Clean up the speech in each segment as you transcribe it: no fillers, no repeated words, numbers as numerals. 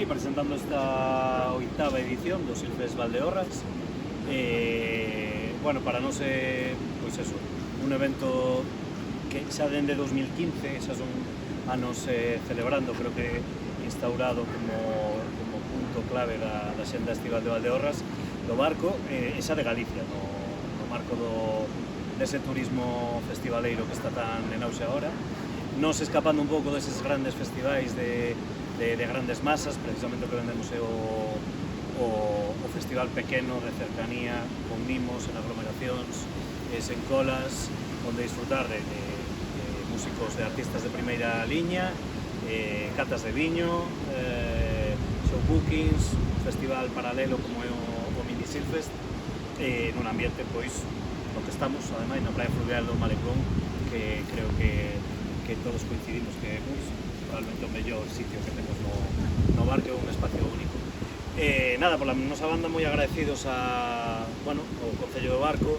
aquí presentando esta oitava edición do Silfes Valdeorras. Bueno, para nós é, pois eso, un evento que xa dende 2015, xa son anos celebrando, creo que instaurado como punto clave da xenda estival de Valdeorras, do barco, e xa de Galicia, no marco dese turismo festivaleiro que está tan en auxe agora. Nos escapando un pouco deses grandes festivais de grandes masas, precisamente o que vendemos é o festival pequeno de cercanía, con mimos, en aglomeracións, sen colas, onde disfrutar de músicos, de artistas de primeira liña, catas de viño, show bookings, un festival paralelo como é o Mini Silfest, nun ambiente, pois, no que estamos, ademais, na praia fluvial do Malecón, que creo que todos coincidimos que é probablemente o mellor sitio que temos no barco, un espacio único. Nada, pola nosa banda moi agradecidos ao Concello do Barco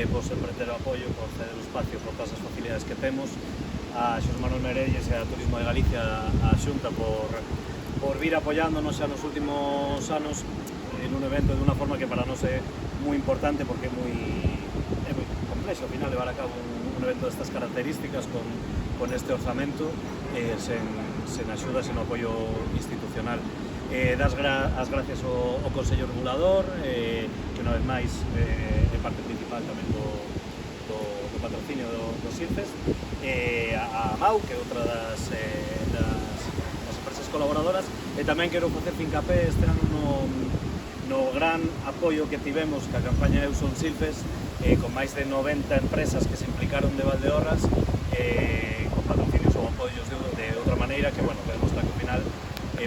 por sempre ter o apoio, por ceder o espacio, por todas as facilidades que temos, a Xosé Manuel Merelles e a Turismo de Galicia, a Xunta, por vir apoiándonos xa nos últimos anos en un evento de unha forma que para nós é moi importante, porque é moi complexo ao final levar a cabo un evento destas características con este orzamento, sen axuda, sen apoio institucional. Das as gracias ao Consello Regulador, que unha vez máis é parte principal tamén do patrocinio do Silfes, a MAU, que é outra das empresas colaboradoras, e tamén quero facer fincapé este ano no gran apoio que tivemos ca campaña Eu Son Silfes, con máis de 90 empresas que se implicaron de Valdeorras, con patrocinios ou apoios de outra maneira, que, bueno, que demostra que ao final